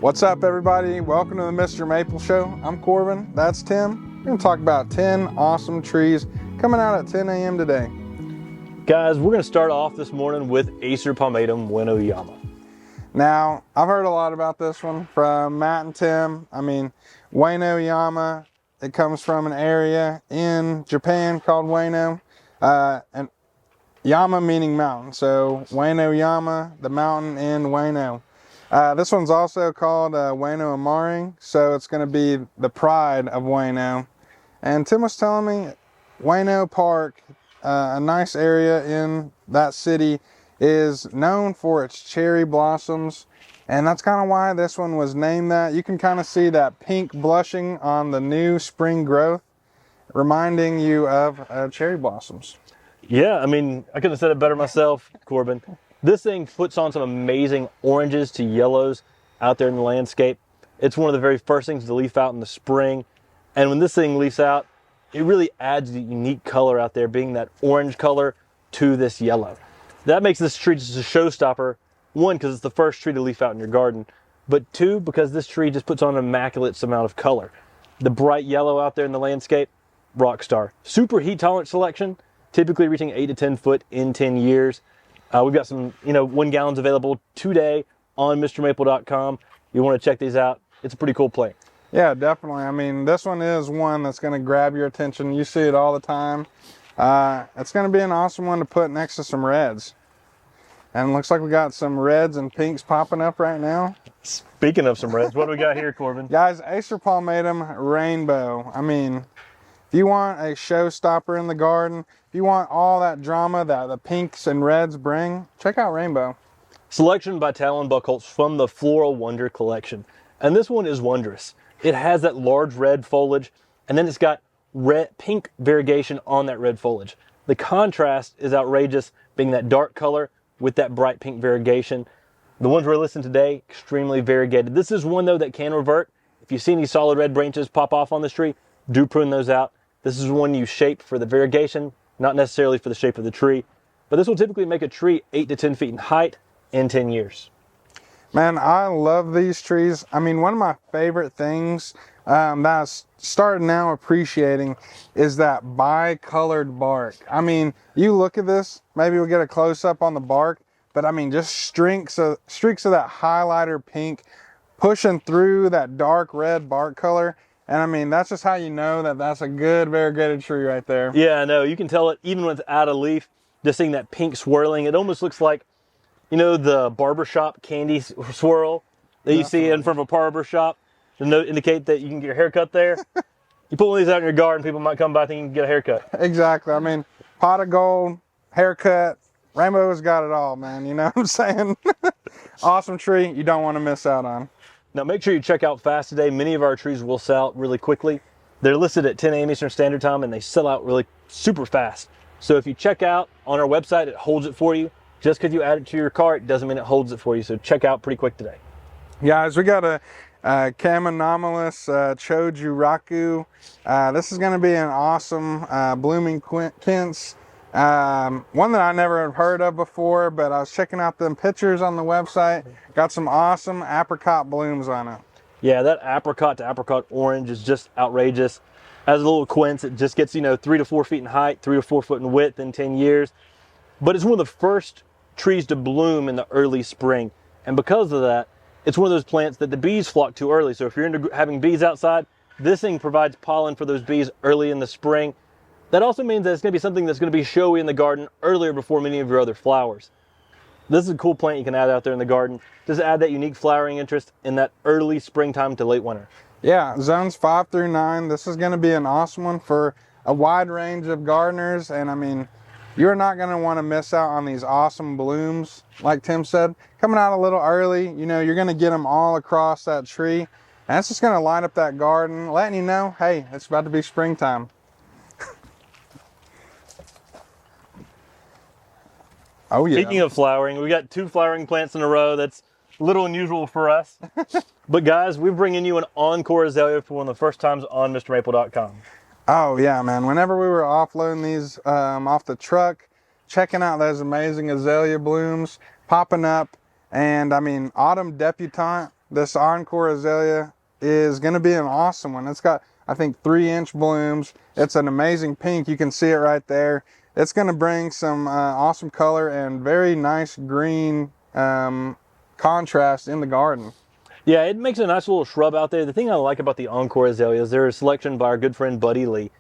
What's up, everybody? Welcome to the Mr. Maple Show. I'm Corbin, that's Tim. We're gonna talk about 10 awesome trees coming out at 10 a.m. today. Guys, we're gonna start off this morning with Acer Pomm Wayo Yama. Now, I've heard a lot about this one from Matt and Tim. Wayo Yama, it comes from an area in Japan called Wayo, and Yama meaning mountain. So Wayo Yama, the mountain in Wayo. This one's also called Wayo Amari, so it's going to be the pride of Wayo. And Tim was telling me Wayo Park, a nice area in that city, is known for its cherry blossoms, and that's kind of why this one was named that. You can kind of see that pink blushing on the new spring growth, reminding you of cherry blossoms. Yeah, I couldn't have said it better myself, Corbin. This thing puts on some amazing oranges to yellows out there in the landscape. It's one of the very first things to leaf out in the spring. And when this thing leaves out, it really adds the unique color out there, being that orange color to this yellow. That makes this tree just a showstopper. One, because it's the first tree to leaf out in your garden. But two, because this tree just puts on an immaculate amount of color. The bright yellow out there in the landscape, rock star. Super heat tolerant selection, typically reaching 8 to 10 foot in 10 years. We've got some, 1 gallons available today on MrMaple.com. You want to check these out. It's a pretty cool plant. Yeah, definitely. This one is one that's going to grab your attention. You see it all the time. It's going to be an awesome one to put next to some reds. And it looks like we got some reds and pinks popping up right now. Speaking of some reds, what do we got here, Corbin? Guys, Acer Pomm Rainbow. If you want a showstopper in the garden, if you want all that drama that the pinks and reds bring, check out Rainbow. Selection by Talon Buckholz from the Floral Wonder collection. And this one is wondrous. It has that large red foliage, and then it's got pink variegation on that red foliage. The contrast is outrageous, being that dark color with that bright pink variegation. The ones we're listing today, extremely variegated. This is one, though, that can revert. If you see any solid red branches pop off on this tree, do prune those out. This is one you shape for the variegation, not necessarily for the shape of the tree. But this will typically make a tree 8 to 10 feet in height in 10 years. Man, I love these trees. One of my favorite things that I started now appreciating is that bicolored bark. You look at this, maybe we'll get a close-up on the bark, but just streaks of that highlighter pink pushing through that dark red bark color. And that's just how you know that that's a good variegated tree right there. Yeah, I know. You can tell it even when it's out of leaf, just seeing that pink swirling. It almost looks like, the barbershop candy swirl that you see in front of a barbershop to indicate that you can get your haircut there. You put one of these out in your garden, people might come by thinking you can get a haircut. Exactly. Pot of gold, haircut, Rainbow's got it all, man. You know what I'm saying? Awesome tree you don't want to miss out on. Now make sure you check out fast today. Many of our trees will sell out really quickly. They're listed at 10 a.m. Eastern Standard Time and they sell out really super fast. So if you check out on our website, it holds it for you. Just because you add it to your cart doesn't mean it holds it for you. So check out pretty quick today. Guys, we got a Camandalous Chojuraku. This is going to be an awesome blooming quince. One that I never have heard of before, but I was checking out them pictures on the website. Got some awesome apricot blooms on it. Yeah, that apricot to apricot orange is just outrageous. As a little quince, it just gets 3 to 4 feet in height, 3 to 4 foot in width in 10 years. But it's one of the first trees to bloom in the early spring, and because of that, it's one of those plants that the bees flock to early. So if you're into having bees outside, this thing provides pollen for those bees early in the spring. That also means that it's going to be something that's going to be showy in the garden earlier before many of your other flowers. This is a cool plant you can add out there in the garden. Just add that unique flowering interest in that early springtime to late winter. Yeah, zones 5 through 9. This is going to be an awesome one for a wide range of gardeners. And you're not going to want to miss out on these awesome blooms. Like Tim said, coming out a little early, you're going to get them all across that tree. And it's just going to light up that garden, letting you know, hey, it's about to be springtime. Oh yeah. Speaking of flowering, we got 2 flowering plants in a row. That's a little unusual for us. But guys, we're bringing you an Encore Aelia for one of the first times on MrMaple.com. Oh yeah, man. Whenever we were offloading these off the truck, checking out those amazing azalea blooms popping up, and autumn debutante this Encore Aelia is going to be an awesome one. It's got, I think, 3-inch blooms. It's an amazing pink. You can see it right there. It's going to bring some awesome color and very nice green contrast in the garden. Yeah, it makes a nice little shrub out there. The thing I like about the Encore Azalea is they're a selection by our good friend Buddy Lee.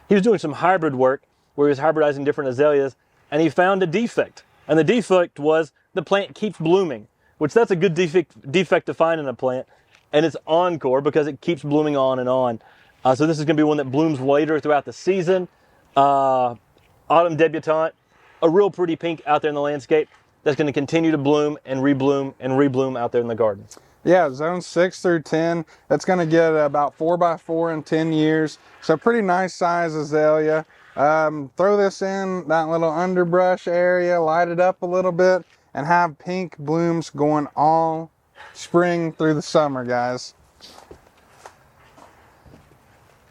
He was doing some hybrid work where he was hybridizing different azaleas, and he found a defect. And the defect was the plant keeps blooming, which that's a good defect to find in a plant. And it's Encore because it keeps blooming on and on. So this is going to be one that blooms later throughout the season. Autumn debutante, a real pretty pink out there in the landscape that's going to continue to bloom and rebloom out there in the garden. Yeah, zone 6 through 10. That's going to get about 4x4 in 10 years. So pretty nice size azalea. Throw this in that little underbrush area, light it up a little bit, and have pink blooms going all spring through the summer, guys.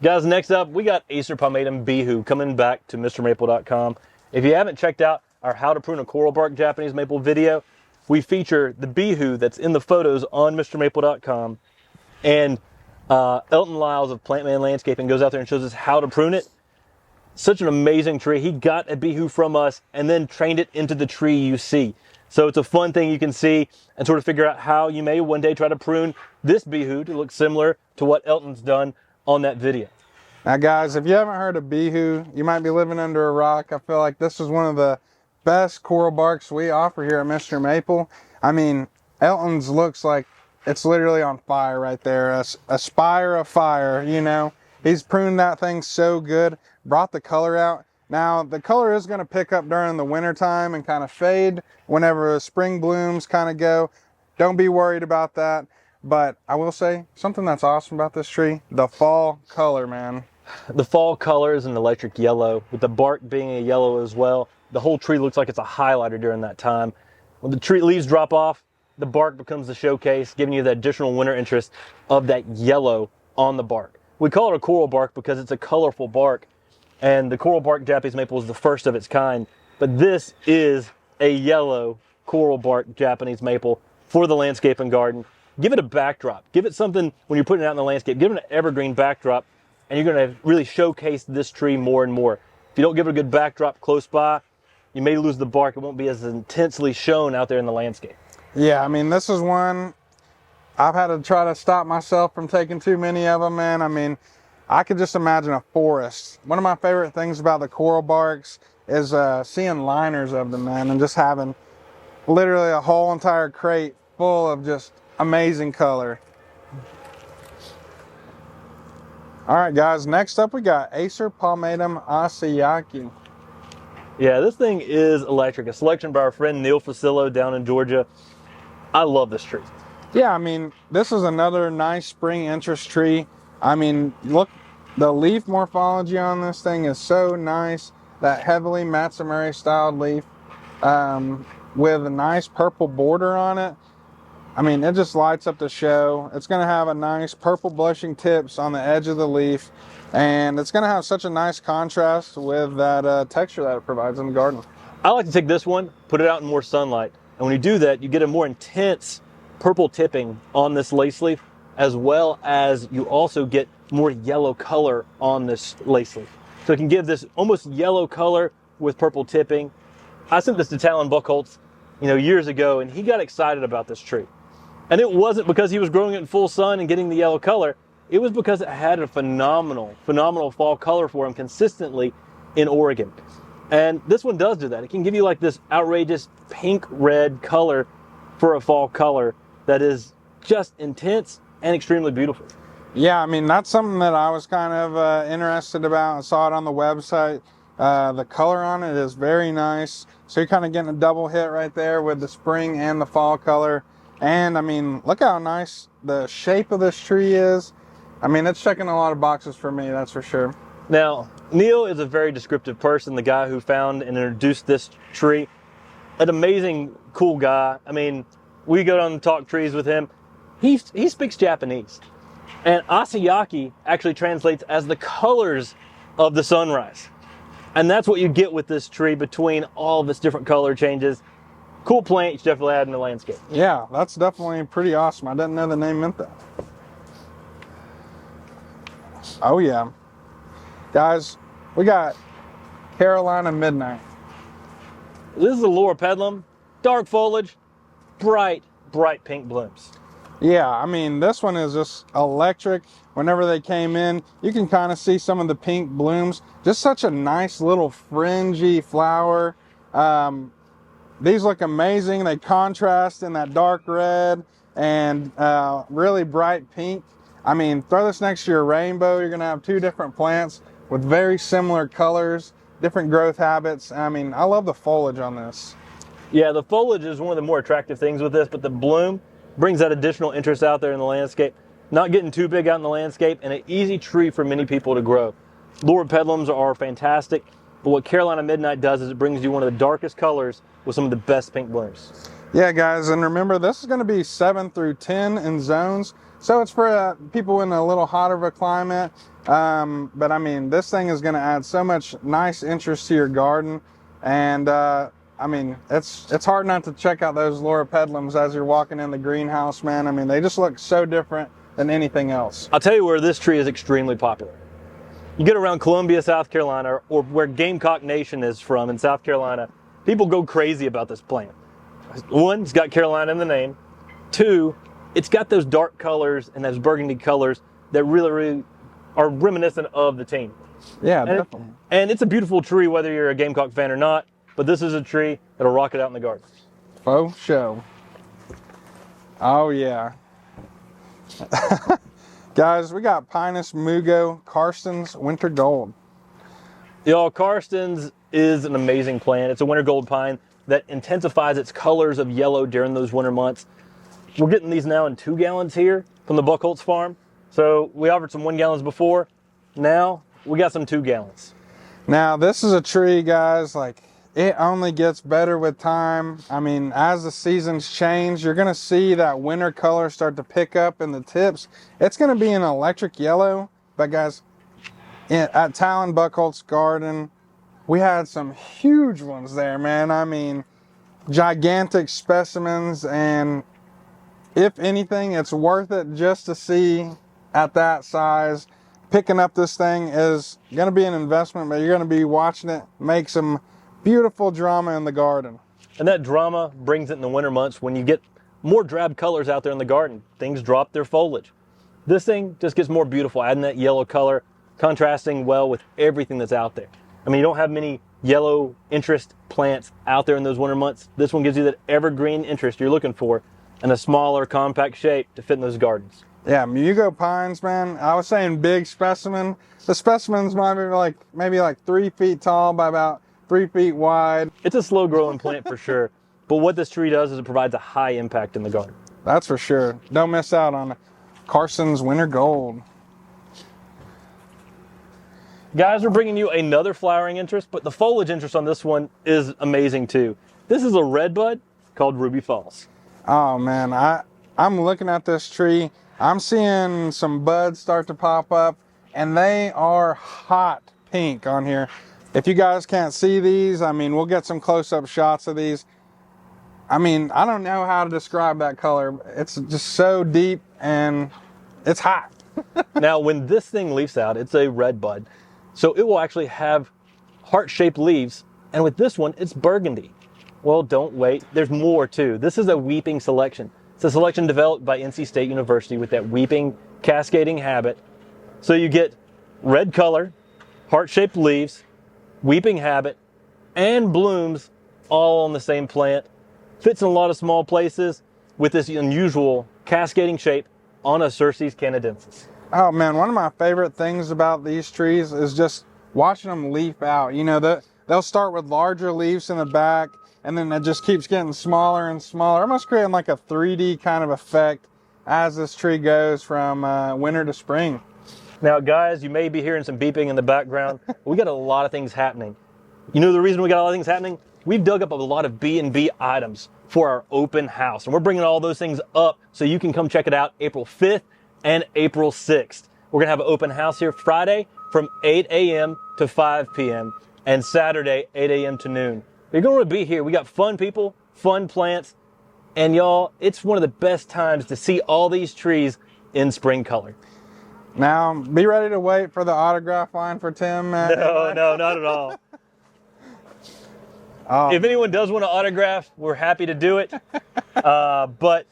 Guys, next up, we got Acer Pum Bihu coming back to MrMaple.com. If you haven't checked out our How to Prune a Coral Bark Japanese Maple video, we feature the Bihu that's in the photos on MrMaple.com. And Elton Lyles of Plant Man Landscaping goes out there and shows us how to prune it. Such an amazing tree. He got a Bihu from us and then trained it into the tree you see. So it's a fun thing you can see and sort of figure out how you may one day try to prune this Bihu to look similar to what Elton's done on that video. Now guys, if you haven't heard of Bihu, you might be living under a rock. I feel like this is one of the best coral barks we offer here at Mr. Maple. I mean, Elton's looks like it's literally on fire right there. A spire of fire, you know. He's pruned that thing so good, brought the color out. Now, the color is going to pick up during the winter time and kind of fade whenever spring blooms kind of go. Don't be worried about that. But I will say, something that's awesome about this tree, the fall color, man. The fall color is an electric yellow, with the bark being a yellow as well. The whole tree looks like it's a highlighter during that time. When the tree leaves drop off, the bark becomes the showcase, giving you the additional winter interest of that yellow on the bark. We call it a coral bark because it's a colorful bark, and the coral bark Japanese maple is the first of its kind. But this is a yellow coral bark Japanese maple for the landscape and garden. Give it a backdrop. Give it something when you're putting it out in the landscape. Give it an evergreen backdrop, and you're going to really showcase this tree more and more. If you don't give it a good backdrop close by, you may lose the bark. It won't be as intensely shown out there in the landscape. Yeah, I mean, this is one I've had to try to stop myself from taking too many of them, man. I mean, I could just imagine a forest. One of my favorite things about the coral barks is seeing liners of them, man, and just having literally a whole entire crate full of just amazing color. All right, guys, next up we got Acer Pum Aaki. Yeah, this thing is electric. A selection by our friend Neil Facillo down in Georgia. I love this tree. Yeah, I mean, this is another nice spring interest tree. I mean, look, the leaf morphology on this thing is so nice. That heavily Matsumuri styled leaf with a nice purple border on it. I mean, it just lights up the show. It's going to have a nice purple blushing tips on the edge of the leaf. And it's going to have such a nice contrast with that texture that it provides in the garden. I like to take this one, put it out in more sunlight. And when you do that, you get a more intense purple tipping on this lace leaf, as well as you also get more yellow color on this lace leaf. So it can give this almost yellow color with purple tipping. I sent this to Talon Buchholz, years ago, and he got excited about this tree. And it wasn't because he was growing it in full sun and getting the yellow color. It was because it had a phenomenal fall color for him consistently in Oregon. And this one does do that. It can give you like this outrageous pink-red color for a fall color that is just intense and extremely beautiful. Yeah, I mean, that's something that I was kind of interested about. I saw it on the website. The color on it is very nice. So you're kind of getting a double hit right there with the spring and the fall color. And I mean, look how nice the shape of this tree is. I mean, it's checking a lot of boxes for me, that's for sure. Now, Neil is a very descriptive person, the guy who found and introduced this tree. An amazing, cool guy. I mean, we go down and talk trees with him. He speaks Japanese. And Asayaaki actually translates as the colors of the sunrise. And that's what you get with this tree between all of its different color changes. Cool plant, you should definitely add in the landscape. Yeah, that's definitely pretty awesome. I didn't know the name meant that. Oh yeah. Guys, we got Carolina Midnight. This is a Loropetalum, dark foliage, bright pink blooms. Yeah, I mean, this one is just electric. Whenever they came in, you can kind of see some of the pink blooms. Just such a nice little fringy flower. These look amazing. They contrast in that dark red and really bright pink. I mean, throw this next to your rainbow. You're going to have two different plants with very similar colors, different growth habits. I mean, I love the foliage on this. Yeah, the foliage is one of the more attractive things with this, but the bloom brings that additional interest out there in the landscape. Not getting too big out in the landscape, and an easy tree for many people to grow. Loropetalums are fantastic, but what Carolina Midnight does is it brings you one of the darkest colors with some of the best pink blooms. Yeah, guys, and remember, this is going to be 7 through 10 in zones, so it's for people in a little hotter of a climate. But I mean, this thing is going to add so much nice interest to your garden, and I mean, it's hard not to check out those Loropetalums as you're walking in the greenhouse, man. I mean, they just look so different than anything else. I'll tell you where this tree is extremely popular. You get around Columbia, South Carolina, or where Gamecock Nation is from in South Carolina, people go crazy about this plant. One, it's got Carolina in the name. Two, it's got those dark colors and those burgundy colors that really are reminiscent of the team. Yeah, definitely. And it's a beautiful tree whether you're a Gamecock fan or not, but this is a tree that'll rock it out in the garden. Faux show. Oh yeah. Guys, we got Pinus, Mugos, Karsten's Winter Gold. Y'all, Karsten's is an amazing plant. It's a winter gold pine that intensifies its colors of yellow during those winter months. We're getting these now in 2 gallons here from the Buckholtz farm. So we offered some 1 gallons before. Now we got some 2 gallons. Now this is a tree, guys, like it only gets better with time. I mean, as the seasons change, you're gonna see that winter color start to pick up in the tips. It's gonna be an electric yellow, but guys, at Talon Buckholtz Garden, we had some huge ones there, man. I mean, gigantic specimens, and if anything, it's worth it just to see at that size. Picking up this thing is gonna be an investment, but you're gonna be watching it make some beautiful drama in the garden. And that drama brings it in the winter months when you get more drab colors out there in the garden. Things drop their foliage. This thing just gets more beautiful, adding that yellow color, contrasting well with everything that's out there. I mean, you don't have many yellow interest plants out there in those winter months. This one gives you that evergreen interest you're looking for in a smaller, compact shape to fit in those gardens. Yeah, Mugos pines, man. I was saying big specimen. The specimens might be maybe like 3 feet tall by about 3 feet wide. It's a slow growing plant for sure, but what this tree does is it provides a high impact in the garden. That's for sure. Don't miss out on Karsten's Winter Gold. Guys, we're bringing you another flowering interest, but the foliage interest on this one is amazing too. This is a red bud called Ruby Falls. Oh man, I'm looking at this tree. I'm seeing some buds start to pop up, and they are hot pink on here. If you guys can't see these, I mean, we'll get some close-up shots of these. I mean, I don't know how to describe that color. It's just so deep, and it's hot. Now, when this thing leaves out, it's a red bud. So it will actually have heart-shaped leaves, and with this one, it's burgundy. Well, don't wait. There's more too. This is a weeping selection. It's a selection developed by NC State University with that weeping, cascading habit. So you get red color, heart-shaped leaves, weeping habit, and blooms all on the same plant. Fits in a lot of small places with this unusual cascading shape on a Cerces canadensis. Oh man, one of my favorite things about these trees is just watching them leaf out. You know, they'll start with larger leaves in the back, and then it just keeps getting smaller and smaller, almost creating like a 3D kind of effect as this tree goes from winter to spring. Now guys, you may be hearing some beeping in the background. We got a lot of things happening. You know the reason we got a lot of things happening? We've dug up a lot of B&B items for our open house, and we're bringing all those things up so you can come check it out April 5th and April 6th. We're gonna have an open house here Friday from 8 a.m. to 5 p.m. and Saturday 8 a.m. to noon. You're going to be here. We got fun people, fun plants, and y'all, it's one of the best times to see all these trees in spring color. Now, be ready to wait for the autograph line for Tim. No, not at all. If anyone does want to autograph, we're happy to do it. But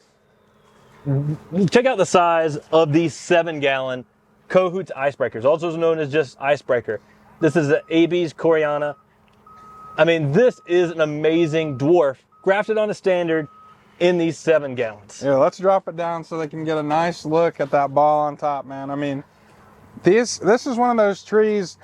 check out the size of these 7-gallon Cahoots icebreakers, also known as just icebreaker. This is the AB's Corana. I mean, this is an amazing dwarf grafted on a standard in these 7 gallons. Yeah, let's drop it down so they can get a nice look at that ball on top, man. I mean, this is one of those trees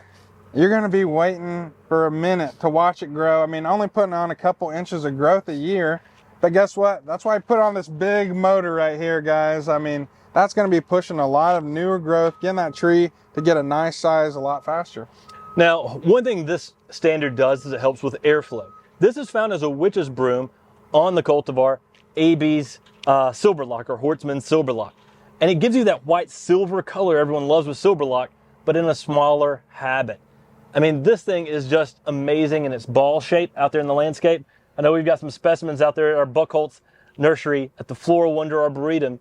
you're going to be waiting for a minute to watch it grow. I mean, only putting on a couple inches of growth a year, but guess what? That's why I put on this big motor right here, guys. I mean, that's going to be pushing a lot of newer growth, getting that tree to get a nice size a lot faster. Now, one thing this standard does is it helps with airflow. This is found as a witch's broom on the cultivar AB's Silverlock, or Hortzman's Silverlock. And it gives you that white silver color everyone loves with Silverlock, but in a smaller habit. I mean, this thing is just amazing in its ball shape out there in the landscape. I know we've got some specimens out there at our Buckholtz nursery at the Floral Wonder Arboretum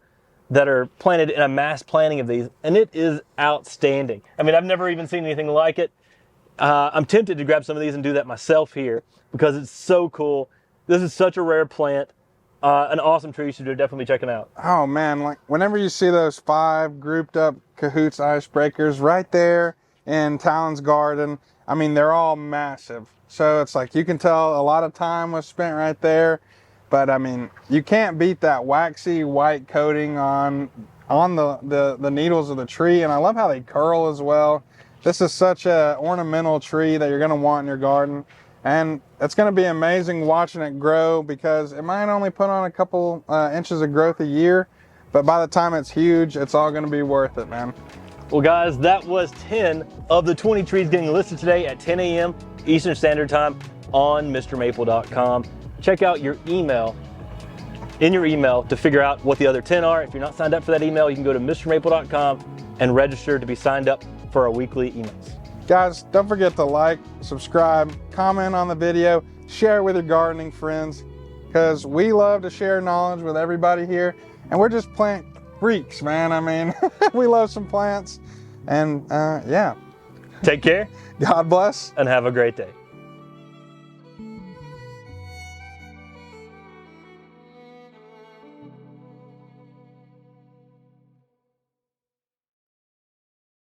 that are planted in a mass planting of these, and it is outstanding. I mean, I've never even seen anything like it. I'm tempted to grab some of these and do that myself here because it's so cool. This is such a rare plant. An awesome tree, so you're definitely checking out. Oh man, like whenever you see those 5 grouped up Cahoots icebreakers right there in Talon's garden, I mean, they're all massive. So it's like you can tell a lot of time was spent right there. But I mean, you can't beat that waxy white coating on the needles of the tree. And I love how they curl as well. This is such a ornamental tree that you're gonna want in your garden. And it's gonna be amazing watching it grow because it might only put on a couple inches of growth a year, but by the time it's huge, it's all gonna be worth it, man. Well guys, that was 10 of the 20 trees getting listed today at 10 a.m. Eastern Standard Time on MrMaple.com. Check out your email, in your email, to figure out what the other 10 are. If you're not signed up for that email, you can go to MrMaple.com and register to be signed up for our weekly emails. Guys, don't forget to like, subscribe, comment on the video, share it with your gardening friends, because we love to share knowledge with everybody here, and we're just plant freaks, man. I mean, we love some plants, and yeah. Take care. God bless. And have a great day.